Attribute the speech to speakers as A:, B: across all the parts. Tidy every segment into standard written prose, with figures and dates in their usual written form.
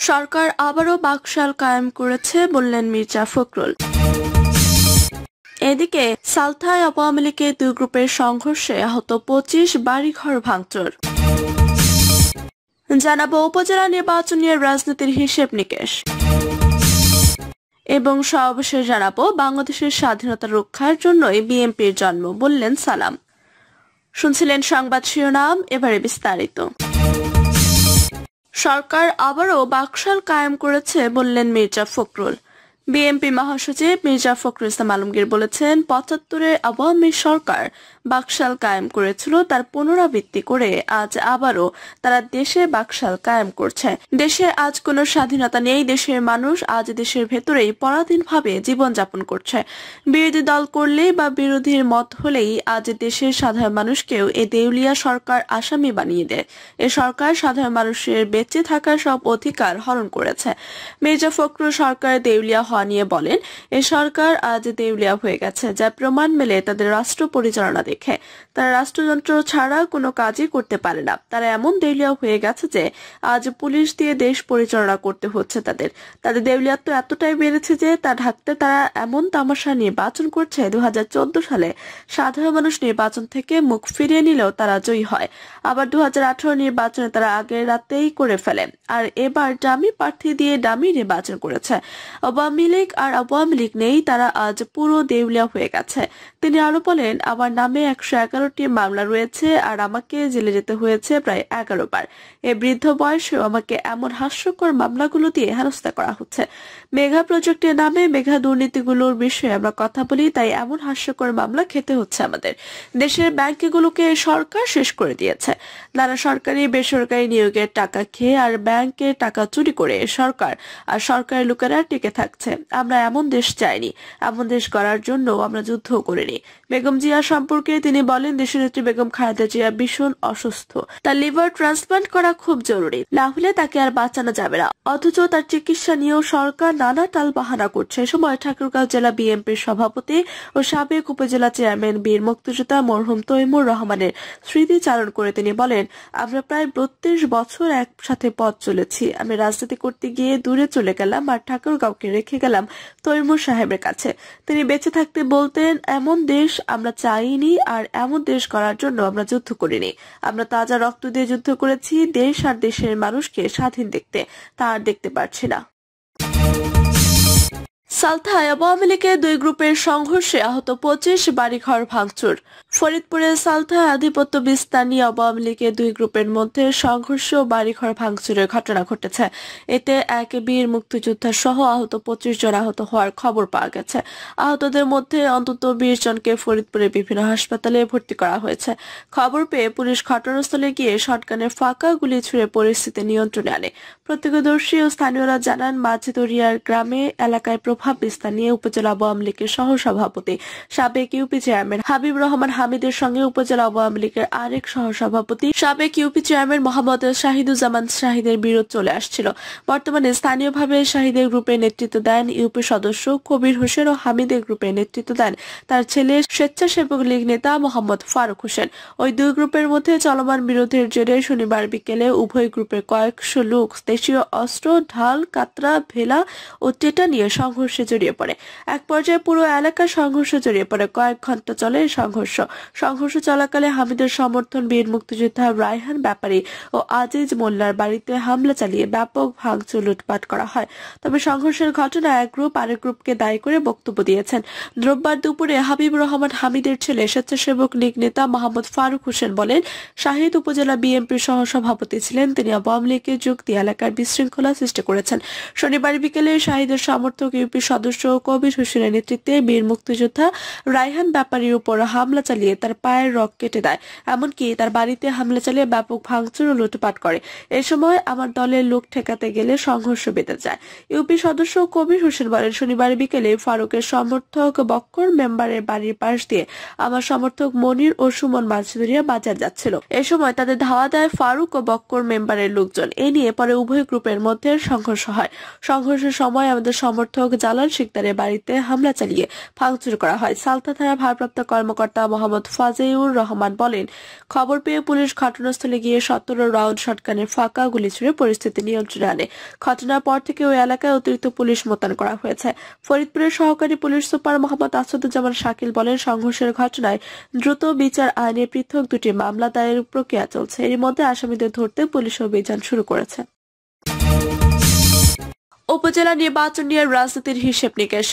A: সরকার আবারও বাকশাল কায়েম করেছে বললেন মির্জা ফখরুল। এদিকে সালথায় আওয়ামী লীগের দুই গ্রুপের সংঘর্ষে আহত 25, বাড়িঘর ভাঙচুর। জানাবো উপজেলা নির্বাচন নিয়ে রাজনীতির হিসেব নিকেশ এবং সর্বশেষ জানাবো বাংলাদেশের স্বাধীনতা রক্ষার জন্যই বিএনপির জন্ম বললেন সালাম। শুনছিলেন সংবাদ শিরোনাম, এবারে বিস্তারিত। সরকার আবারও বাকশাল কায়েম করেছে বললেন মির্জা ফখরুল। বিএনপি মহাসচিব মির্জা ফখরুল ইসলাম আলমগীর বলেছেন, 75-এ আওয়ামী সরকার বাকশাল কায়েম করেছিল, তার পুনরাবৃত্তি করে আজ আবারও তারা দেশে বাকশাল কায়েম করছে। দেশে আজ কোনো স্বাধীনতা নেই, দেশের মানুষ আজ দেশের ভেতরেই পরাধীনভাবে জীবনযাপন করছে। বিরোধী দল করলেই বা বিরোধীর মত হলেই আজ দেশের সাধারণ মানুষকেও এ দেউলিয়া সরকার আসামি বানিয়ে দেয়। এ সরকার সাধারণ মানুষের বেঁচে থাকার সব অধিকার হরণ করেছে। মির্জা ফখরুল সরকার দেউলিয়া হওয়া নিয়ে বলেন, এ সরকার আজ দেউলিয়া হয়ে গেছে, যা প্রমাণ মেলে তাদের রাষ্ট্র পরিচালনা দেখে। তারা রাষ্ট্রযন্ত্র ছাড়া কোনো কাজই করতে পারে না। তারা এমন দেউলিয়া হয়ে গেছে যে আজ পুলিশ দিয়ে দেশ পরিচালনা করতে হচ্ছে তাদের। দেউলিয়াত্ব এতটাই বেড়েছে যে তা ঢাকতে তারা এমন তামাশা নির্বাচন করছে। 2014 সালে সাধারণ মানুষ নির্বাচন থেকে মুখ ফিরিয়ে নিলেও তারা জয়ী হয়। আবার 2018 নির্বাচনে তারা আগের রাতেই করে ফেলে, আর এবার ডামি প্রার্থী দিয়ে ডামি নির্বাচন করেছে। আওয়ামী লীগ আর আওয়ামী লীগ নেই, তারা আজ পুরো দেউলিয়া হয়ে গেছে। তিনি আরো বলেন, আমার নামে 111টি মামলা রয়েছে আর আমাকে জেলে যেতে হয়েছে প্রায় 11 বার। এ বৃদ্ধ বয়সেও আমাকে এমন হাস্যকর মামলাগুলো দিয়ে হেনস্থা করা হচ্ছে। মেঘা প্রজেক্টের নামে মেঘা দুর্নীতিগুলোর বিষয়ে আমরা কথা বলি, তাই এমন হাস্যকর মামলা খেতে হচ্ছে আমাদের। দেশের ব্যাংকগুলোকে সরকার শেষ করে দিয়েছে। নানা সরকারি বেসরকারি নিয়োগের টাকা খেয়ে আর ব্যাংকের টাকা চুরি করে সরকার আর সরকারি লোকেরা টিকে থাকছে। আমরা এমন দেশ চাইনি, এমন দেশ গড়ার জন্য আমরা যুদ্ধ করিনি। বেগম জিয়া সম্পর্কে তিনি বলেন, দেশনেত্রী বেগম খালেদা জিয়া ভীষণ অসুস্থ, তার লিভার ট্রান্সপ্লান্ট করা খুব জরুরি, না হলে তাকে আর বাঁচানো যাবে না। অথচ তার চিকিৎসা নিয়েও সরকার নানা টাল বাহানা করছে। এ সময় ঠাকুরগাঁও জেলা বিএনপির সভাপতি ও সাবেক উপজেলা চেয়ারম্যান বীর মুক্তিযোদ্ধা মরহুম তৈমুর রহমানের স্মৃতিচারণ করে তিনি বলেন, আমরা প্রায় 32 বছর একসাথে পথ চলেছি। আমি রাজনীতি করতে গিয়ে দূরে চলে গেলাম আর ঠাকুরগাঁওকে রেখে গেলাম তৈমুর সাহেবের কাছে। তিনি বেঁচে থাকতে বলতেন, এমন দেশ আমরা চাইনি আর এমন দেশ গড়ার জন্য আমরা যুদ্ধ করিনি। আমরা তাজা রক্ত দিয়ে যুদ্ধ করেছি দেশ আর দেশের মানুষকে স্বাধীন দেখতে, তা আর দেখতে পারছি না। সালথায় আওয়ামী লীগের দুই গ্রুপের সংঘর্ষে আহত 25, বাড়িঘর ভাঙচুর। ফরিদপুরের সালথায় আধিপত্য বিস্তার নিয়ে আওয়ামী লীগের দুই গ্রুপের মধ্যে সংঘর্ষ ও বাড়িঘর ভাঙচুরের ঘটনা ঘটেছে। এতে এক বীর মুক্তিযোদ্ধা সহ আহত 25 জন আহত হওয়ার খবর পাওয়া গেছে। আহতদের মধ্যে অন্তত 20 জনকে ফরিদপুরের বিভিন্ন হাসপাতালে ভর্তি করা হয়েছে। খবর পেয়ে পুলিশ ঘটনাস্থলে গিয়ে শটগানের ফাঁকা গুলি ছুড়ে পরিস্থিতি নিয়ন্ত্রণে আনে। প্রত্যক্ষদর্শী ও স্থানীয়রা জানান, মাঝদরিয়ার গ্রামে এলাকায় প্রভাব বিস্তার নিয়ে উপজেলা আওয়ামী লীগের সহসভাপতি সাবেক ইউপি চেয়ারম্যান হাবিব রহমান হামিদের সঙ্গে উপজেলা আওয়ামী লীগের আরেক সহসভাপতি সাবেক ইউপি চেয়ারম্যান মোহাম্মদ শাহিদুজ্জামান শাহিদের বিরোধ চলে আসছিল। বর্তমানে স্থানীয়ভাবে শাহিদের গ্রুপের নেতৃত্ব দেন ইউপি সদস্য কবির হোসেন ও হামিদের গ্রুপের নেতৃত্ব দেন তার ছেলে স্বেচ্ছাসেবক লীগ নেতা মোহাম্মদ ফারুক হোসেন। ওই দুই গ্রুপের মধ্যে চলমান বিরোধের জেরে শনিবার বিকেলে উভয় গ্রুপের কয়েকশো লোক দেশীয় অস্ত্র, ঢাল, কাতরা, ভেলা ও টেটা নিয়ে সংঘর্ষে জড়িয়ে পড়ে। এক পর্যায়ে পুরো এলাকা সংঘর্ষে জড়িয়ে পড়ে। কয়েক ঘন্টা চলে সংঘর্ষ চলাকালে হামিদের সমর্থন বীর মুক্তিযোদ্ধা রায়হান ব্যাপারী ও আজিজ মোল্লার বাড়িতে হামলা চালিয়ে ব্যাপক ভাঙচুর লুটপাট করা হয়। তবে সংঘর্ষের ঘটনায় এক গ্রুপ আরেক গ্রুপকে দায়ী করে বক্তব্য দিয়েছেন। রোববার দুপুরে হাবিব রহমান হামিদের ছেলে স্বেচ্ছাসেবক লীগ নেতা মোহাম্মদ ফারুক হোসেন বলেন, শাহিদ উপজেলা বিএনপির সহসভাপতি ছিলেন। তিনি আওয়ামী লীগের যুক্তি এলাকার বিশৃঙ্খলা সৃষ্টি করেছেন। শনিবার বিকেলে শাহিদের সমর্থক ইউপি সদস্য কবির হোসেনের নেতৃত্বে বীর মুক্তিযোদ্ধা রায়হান ব্যাপারীর উপর হামলা চালিয়ে তার পায়ের রগ কেটে দেয়। এমনকি তার বাড়িতে হামলা চালিয়ে ব্যাপক ভাঙচুর ও লুটপাট করে। এ সময় আমার দলের লোক ঠেকাতে গেলে সংঘর্ষ বেঁধে যায়। ইউপি সদস্য কবির হোসেন বলেন, শনিবার বিকেলে ফারুকের সমর্থক বক্কর মেম্বারের বাড়ির পাশ দিয়ে আমার সমর্থক মনির ও সুমন মাঝদরিয়া বাজার যাচ্ছিল। এ সময় তাদের ধাওয়া দেয় ফারুক ও বক্কর মেম্বারের লোকজন। এ নিয়ে পরে উভয় গ্রুপের মধ্যে সংঘর্ষ হয়। সংঘর্ষের সময় আমাদের সমর্থক জালাল সালান শিকদারের বাড়িতে হামলা চালিয়ে ভাঙচুর করা হয়। সালতা থানার ভারপ্রাপ্ত কর্মকর্তা মোহাম্মদ ফাজেউর রহমান বলেন, খবর পেয়ে পুলিশ ঘটনাস্থলে গিয়ে 17 রাউন্ড শটগানের ফাঁকা গুলি ছুড়ে পরিস্থিতি নিয়ন্ত্রণে আনে। ঘটনার পর থেকে ওই এলাকায় অতিরিক্ত পুলিশ মোতায়েন করা হয়েছে। ফরিদপুরের সহকারী পুলিশ সুপার মোহাম্মদ আসাদুজ্জামান শাকিল বলেন, সংঘর্ষের ঘটনায় দ্রুত বিচার আইনে পৃথক দুটি মামলা দায়েরের প্রক্রিয়া চলছে। এর মধ্যে আসামিদের ধরতে পুলিশ অভিযান শুরু করেছে। উপজেলা নির্বাচন নিয়ে রাজনীতির হিসেব নিকেশ।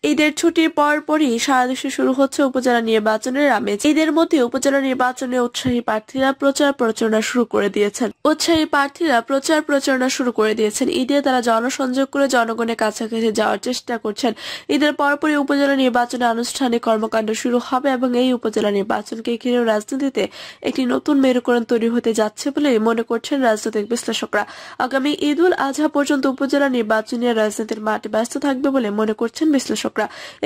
A: ঈদের ছুটির পরপরই সারা দেশে শুরু হচ্ছে উপজেলা নির্বাচনের আমেজ। ঈদের মধ্যে উপজেলা নির্বাচনে উৎসাহী প্রার্থীরা প্রচার প্রচারণা শুরু করে দিয়েছেন। ঈদে তারা জনসংযোগ করে জনগণের কাছাকাছি যাওয়ার চেষ্টা করছেন। ঈদের পরপরই উপজেলা নির্বাচনে আনুষ্ঠানিক কর্মকাণ্ড শুরু হবে এবং এই উপজেলা নির্বাচনকে ঘিরে রাজনীতিতে একটি নতুন মেরুকরণ তৈরি হতে যাচ্ছে বলে মনে করছেন রাজনৈতিক বিশ্লেষকরা। আগামী ঈদ উল আজহা পর্যন্ত উপজেলা নির্বাচনে রাজনীতির মাঠে ব্যস্ত থাকবে বলে মনে করছেন বিশ্লেষক।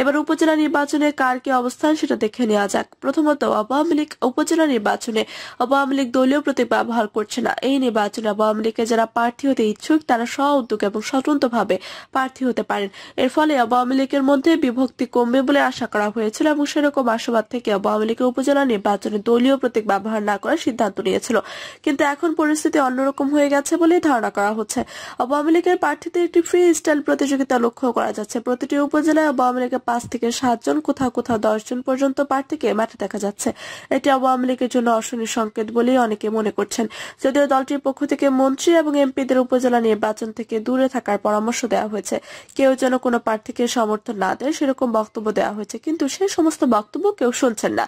A: এবার উপজেলা নির্বাচনে কার কি অবস্থান সেটা দেখে নেওয়া যাক। প্রথমত, আওয়ামী লীগ উপজেলা নির্বাচনে আওয়ামী লীগ দলীয় প্রতীক ব্যবহার করছে না। এই নির্বাচনে আওয়ামী লীগের যারা প্রার্থী হতে ইচ্ছুক তারা স্ব-উদ্যোগ এবং স্বতন্ত্রভাবে প্রার্থী হতে পারেন। এর ফলে আওয়ামী লীগের মধ্যে বিভক্তি কমবে বলে আশা করা হয়েছিল এবং সেরকম আশাবাদ থেকে আওয়ামী লীগের উপজেলা নির্বাচনে দলীয় প্রতীক ব্যবহার না করার সিদ্ধান্ত নিয়েছিল। কিন্তু এখন পরিস্থিতি অন্যরকম হয়ে গেছে বলে ধারণা করা হচ্ছে। আওয়ামী লীগের প্রার্থীদের একটি ফ্রি স্টাইল প্রতিযোগিতা লক্ষ্য করা যাচ্ছে। প্রতিটি উপজেলায় আওয়ামী লীগের 5 থেকে 7 জন, কোথাও কোথাও 10 জন পর্যন্ত প্রার্থীকে মাঠে দেখা যাচ্ছে। এটি আওয়ামী লীগের জন্য অশনি সংকেত বলেই অনেকে মনে করছেন। যদিও দলটির পক্ষ থেকে মন্ত্রী এবং এমপিদের উপজেলা নির্বাচন থেকে দূরে থাকার পরামর্শ দেওয়া হয়েছে। কেউ যেন কোনো প্রার্থীকে সমর্থন না দেয় সেরকম বক্তব্য দেওয়া হয়েছে, কিন্তু সেই সমস্ত বক্তব্য কেউ শুনছেন না।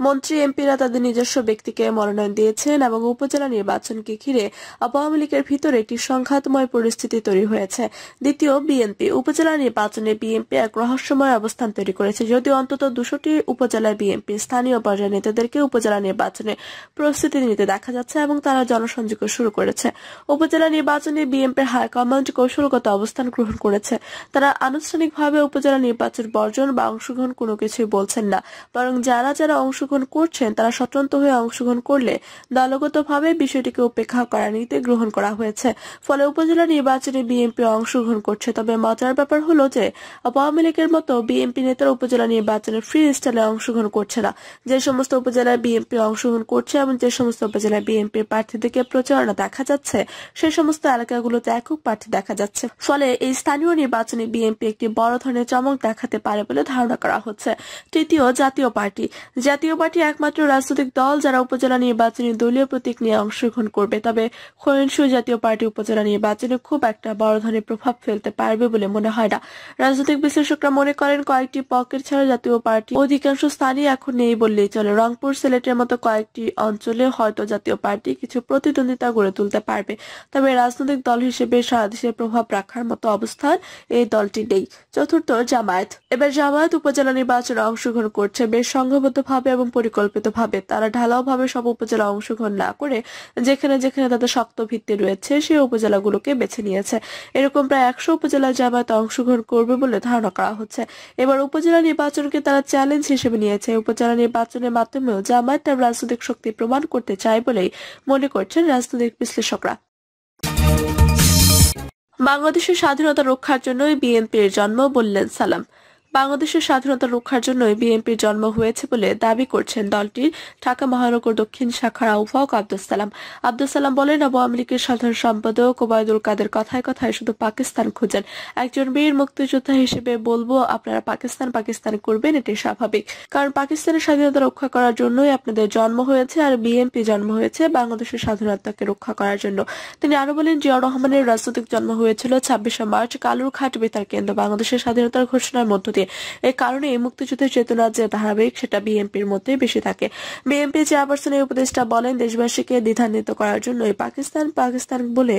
A: মন্ত্রী এমপিরা তাদের নিজস্ব ব্যক্তিকে মনোনয়ন দিয়েছেন এবং উপজেলা নির্বাচনকে ঘিরে আওয়ামী লীগের ভিতরে একটি সংঘাতময় পরিস্থিতি তৈরি হয়েছে। দ্বিতীয়, বিএনপি উপজেলা নির্বাচনে বিএনপি এক রহস্যময় অবস্থান তৈরি করেছে। যদিও অন্তত 200টি উপজেলার বিএনপি স্থানীয় পর্যায়ের নেতাদেরকে উপজেলা নির্বাচনে প্রস্তুতি নিতে দেখা যাচ্ছে এবং তারা জনসংযোগ শুরু করেছে। উপজেলা নির্বাচনে বিএনপির হাইকমান্ড কৌশলগত অবস্থান গ্রহণ করেছে। তারা আনুষ্ঠানিকভাবে উপজেলা নির্বাচন বর্জন বা অংশগ্রহণ কোনো কিছুই বলছেন না, বরং যারা যারা অংশগ্রহণ করছেন তারা স্বতন্ত্র হয়ে অংশগ্রহণ করলে দলগতভাবে বিষয়টিকে উপেক্ষা করার নীতি গ্রহণ করা হয়েছে। ফলে উপজেলা নির্বাচনে বিএনপি অংশগ্রহণ করছে। তবে মজার ব্যাপার হলো যে আওয়ামী লীগের মতো বিএনপি নেতারা উপজেলা নির্বাচনে ফ্রি স্টাইলে অংশগ্রহণ করছে না। যে সমস্ত উপজেলায় বিএনপি অংশগ্রহণ করছে এবং যে সমস্ত উপজেলায় বিএনপির প্রার্থীদেরকে প্রচারণা দেখা যাচ্ছে সেই সমস্ত এলাকাগুলোতে একক প্রার্থী দেখা যাচ্ছে। ফলে এই স্থানীয় নির্বাচনে বিএনপি একটি বড় ধরনের চমক দেখাতে পারে বলে ধারণা করা হচ্ছে। তৃতীয়, জাতীয় পার্টি একমাত্র রাজনৈতিক দল যারা উপজেলা নির্বাচনে দলীয় প্রতীক নিয়ে অংশগ্রহণ করবে। তবে সহিংস জাতীয় পার্টি উপজেলা নির্বাচনে খুব একটা বড় ধরনের প্রভাব ফেলতে পারবে বলে মনে হয় না। রাজনৈতিক বিশ্লেষকরা মনে করেন কয়েকটি পকেট ছাড়া জাতীয় পার্টি অধিকাংশ স্থানে এখন নেই বললেই চলে। রংপুর, সিলেটের মতো কয়েকটি অঞ্চলে হয়তো জাতীয় পার্টি কিছু প্রতিদ্বন্দ্বিতা গড়ে তুলতে পারবে। তবে রাজনৈতিক দল হিসেবে সারা দেশে প্রভাব রাখার মতো অবস্থান এই দলটি নেই। চতুর্থ, জামায়াত। এবার জামায়াত উপজেলা নির্বাচনে অংশগ্রহণ করছে বেশ সংঘবদ্ধভাবে এবং পরিকল্পিতভাবে। তারা ঢালাওভাবে সব উপজেলা অংশগ্রহণ না করে যেখানে যেখানে তাদের শক্ত ভিত্তি রয়েছে সেই উপজেলাগুলোকে বেছে নিয়েছে। এরকম প্রায় 100 উপজেলা জামায়াত অংশগ্রহণ করবে বলে ধারণা করা হচ্ছে। এবার উপজেলা নির্বাচনকে তারা চ্যালেঞ্জ হিসেবে নিয়েছে। উপজেলা নির্বাচনের মাধ্যমেও জামায়াত তার রাজনৈতিক শক্তি প্রমাণ করতে চায় বলেই মনে করছেন রাজনৈতিক বিশ্লেষকরা। বাংলাদেশের স্বাধীনতা রক্ষার জন্যই বিএনপির জন্ম বললেন সালাম। বাংলাদেশের স্বাধীনতা রক্ষার জন্যই বিএনপির জন্ম হয়েছে বলে দাবি করছেন দলটির ঢাকা মহানগর দক্ষিণ শাখার আহ্বায়ক আব্দুস সালাম বলেন, আওয়ামী লীগের সাধারণ সম্পাদক ওবায়দুল কাদের কথায় কথায় শুধু পাকিস্তান খুঁজেন। একজন বীর মুক্তিযোদ্ধা হিসেবে বলবো, আপনারা পাকিস্তান করবেন, এটি স্বাভাবিক। কারণ পাকিস্তানের স্বাধীনতা রক্ষা করার জন্যই আপনাদের জন্ম হয়েছে আর বিএনপি জন্ম হয়েছে বাংলাদেশের স্বাধীনতাকে রক্ষা করার জন্য। তিনি আরো বলেন, জিয়াউর রহমানের রাজনৈতিক জন্ম হয়েছিল 26শে মার্চ কালুরঘাট বেতার কেন্দ্র বাংলাদেশের স্বাধীনতার ঘোষণার মধ্য দিয়ে। এই কারণে এই মুক্তিযুদ্ধের চেতনা যে ধারাবাহিক সেটা বিএনপির মধ্যে বেশি থাকে। বিএনপি চেয়ারপারসন এই উপদেষ্টা বলেন, দেশবাসীকে দ্বিধান্বিত করার জন্য পাকিস্তান বলে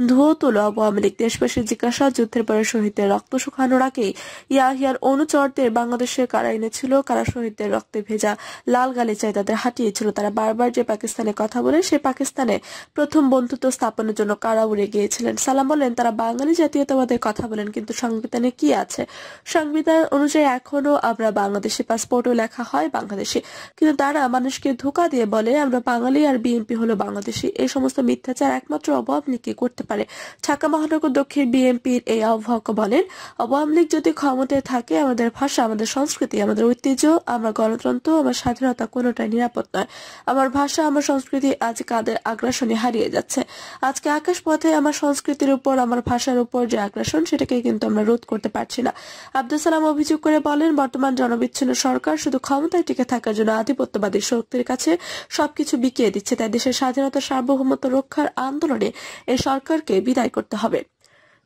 A: ধুয়ো তোলো আওয়ামী লীগ। দেশবাসী জিজ্ঞাসা, যুদ্ধের পরে শহীদদের রক্ত শুকানোর আগেই ইয়াহিয়ার অনুচরদের বাংলাদেশে কারা এনেছিল, কারা শহীদদের রক্তে ভেজা লাল গালিচায় তাদের হাঁটিয়েছিল। তারা বারবার যে পাকিস্তানের কথা বলে সে পাকিস্তানে প্রথম বন্ধুত্ব স্থাপনের জন্য কারা উড়ে গিয়েছিলেন। সালাম বলেন, তারা বাঙালি জাতীয়তাবাদের কথা বলেন, কিন্তু সংবিধানে কি আছে? অনুযায়ী এখনো আমরা বাংলাদেশি, পাসপোর্টও লেখা হয় বাংলাদেশি, কিন্তু তারা মানুষকে ধোঁকা দিয়ে বলে আমরা বাঙালি আর বিএনপি হলো বাংলাদেশি। এই সমস্ত মিথ্যাচার একমাত্র আওয়ামী লীগই করতে পারে। ঢাকা মহানগর দক্ষিণ বিএনপির এই আহ্বায়ক বলেন, আওয়ামী লীগ যদি ক্ষমতায় থাকে আমাদের ভাষা, আমাদের সংস্কৃতি, আমাদের ঐতিহ্য, আমার গণতন্ত্র, আমার স্বাধীনতা কোনোটাই নিরাপদ নয়। আমার ভাষা, আমার সংস্কৃতি আজ কাদের আগ্রাসনে হারিয়ে যাচ্ছে। আজকে আকাশ পথে আমার সংস্কৃতির উপর, আমার ভাষার উপর যে আগ্রাসন, সেটাকে কিন্তু আমরা রোধ করতে পারছি না। আব্দুল সালাম অভিযোগ করে বলেন, বর্তমান জনবিচ্ছিন্ন সরকার শুধু ক্ষমতায় টিকে থাকার জন্য আধিপত্যবাদী শক্তির কাছে সবকিছু বিকিয়ে দিচ্ছে। তাই দেশের স্বাধীনতা, সার্বভৌমত্ব রক্ষার আন্দোলনে এই সরকারকে বিদায় করতে হবে।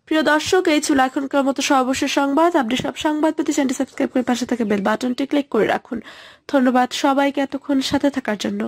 A: প্রিয় দর্শক, এই ছিল এখনকার মতো সর্বশেষ সংবাদ। আপনি সব সংবাদ পেতে চ্যানেলটি সাবস্ক্রাইব করে পাশে থাকা বেল বাটনটি ক্লিক করে রাখুন। ধন্যবাদ সবাইকে এতক্ষণ সাথে থাকার জন্য।